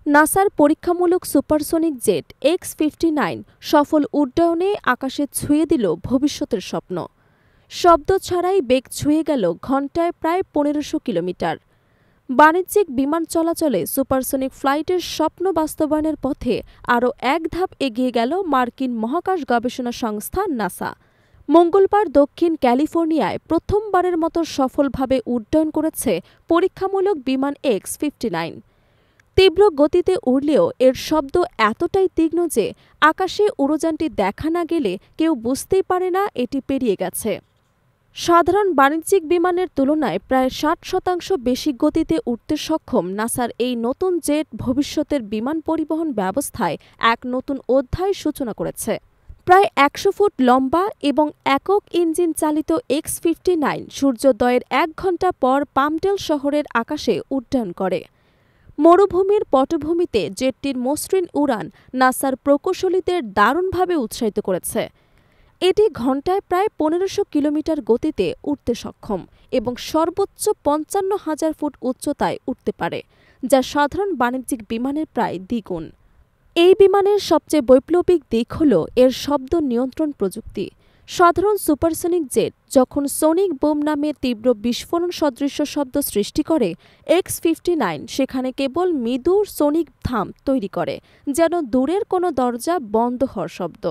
নাসার পরীক্ষামূলক supersonic jet X-59 সফল উড্ডয়নে আকাশে ছুঁয়ে দিল ভবিষ্যতের স্বপ্ন। শব্দ ছাড়াই বেগ ছুঁয়ে গেল ঘণ্টায় প্রায় ১৫০০ কিলোমিটার। বাণিজ্যিক বিমান চলাচলে সুপারসনিক ফ্লাইটের স্বপ্ন বাস্তবায়নের পথে আরও এক ধাপ এগিয়ে গেল মার্কিন মহাকাশ গবেষণা সংস্থা নাসা। মঙ্গলবার দক্ষিণ ক্যালিফোর্নিয়ায় প্রথমবারের মতো সফলভাবে উড্ডয়ন করেছে পরীক্ষামূলক বিমান X-59। তীব্র গতিতে উড়লেও এর শব্দ এতটাই তীক্ষ্ণ যে আকাশে উড়োযানটি দেখা না গেলে কেউ বুঝতেই পারে না এটি পেরিয়ে গেছে। সাধারণ বাণিজ্যিক বিমানের তুলনায় প্রায় ৬০% বেশি গতিতে উঠতে সক্ষম নাসার এই নতুন জেট ভবিষ্যতের বিমান পরিবহন ব্যবস্থায় এক নতুন অধ্যায়ের সূচনা করেছে। প্রায় ১০০ ফুট লম্বা এবং একক ইঞ্জিন চালিত X-59 সূর্যোদয়ের ১ ঘণ্টা পর পামডেল শহরের আকাশে উড্ডয়ন করে। মরুভূমির পটভূমিতে জেটটির মসৃণ উড়ান নাসার প্রকৌশলীদের দারুণভাবে উৎসাহিত করেছে। এটি ঘণ্টায় প্রায় ১৫০০ কিলোমিটার গতিতে উড়তে সক্ষম এবং সর্বোচ্চ ৫৫,০০০ ফুট উচ্চতায় উঠতে পারে, যা সাধারণ বাণিজ্যিক বিমানের প্রায় দ্বিগুণ। এই বিমানের সবচেয়ে বৈপ্লবিক দিক হল এর শব্দ নিয়ন্ত্রণ প্রযুক্তি। সাধারণ সুপারসনিক জেট যখন সোনিক বুম নামে তীব্র বিস্ফোরণ সদৃশ্য শব্দ সৃষ্টি করে, X-59 সেখানে কেবল মৃদু সোনিক থাম তৈরি করে, যেন দূরের কোনো দরজা বন্ধ হওয়ার শব্দ।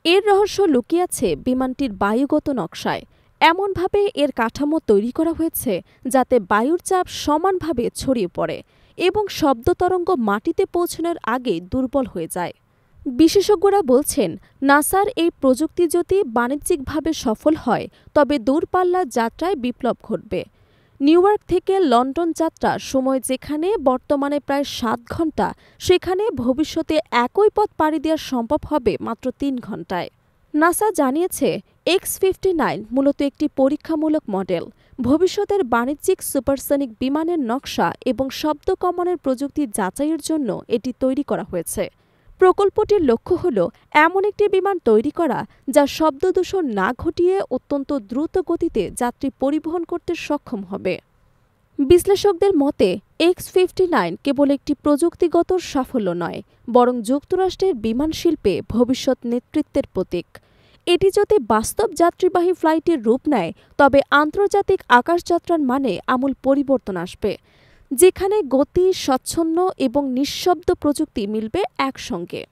এর রহস্য লুকিয়ে আছে বিমানটির বায়ুগত নকশায়। এমনভাবে এর কাঠামো তৈরি করা হয়েছে যাতে বায়ুর চাপ সমানভাবে ছড়িয়ে পড়ে এবং শব্দ তরঙ্গ মাটিতে পৌঁছানোর আগেই দুর্বল হয়ে যায়। বিশেষজ্ঞরা বলছেন, নাসার এই প্রযুক্তি যদি বাণিজ্যিকভাবে সফল হয় তবে দূরপাল্লার যাত্রায় বিপ্লব ঘটবে। নিউ ইয়র্ক থেকে লন্ডন যাত্রার সময় যেখানে বর্তমানে প্রায় ৭ ঘণ্টা, সেখানে ভবিষ্যতে একই পথ পাড়ি দেওয়া সম্ভব হবে মাত্র ৩ ঘণ্টায়। নাসা জানিয়েছে, X-59 মূলত একটি পরীক্ষামূলক মডেল। ভবিষ্যতের বাণিজ্যিক সুপারসনিক বিমানের নকশা এবং শব্দ কমানোর প্রযুক্তি যাচাইয়ের জন্য এটি তৈরি করা হয়েছে। প্রকল্পটির লক্ষ্য হল এমন একটি বিমান তৈরি করা যা শব্দ দূষণ না ঘটিয়ে অত্যন্ত দ্রুত গতিতে যাত্রী পরিবহন করতে সক্ষম হবে। বিশ্লেষকদের মতে, X-59 কেবল একটি প্রযুক্তিগত সাফল্য নয়, বরং যুক্তরাষ্ট্রের বিমান শিল্পে ভবিষ্যৎ নেতৃত্বের প্রতীক। এটি যদি বাস্তব যাত্রীবাহী ফ্লাইটের রূপ নেয় তবে আন্তর্জাতিক আকাশযাত্রার মানে আমূল পরিবর্তন আসবে, যেখানে গতি, স্বচ্ছন্দ এবং নিঃশব্দ প্রযুক্তি মিলবে একসঙ্গে।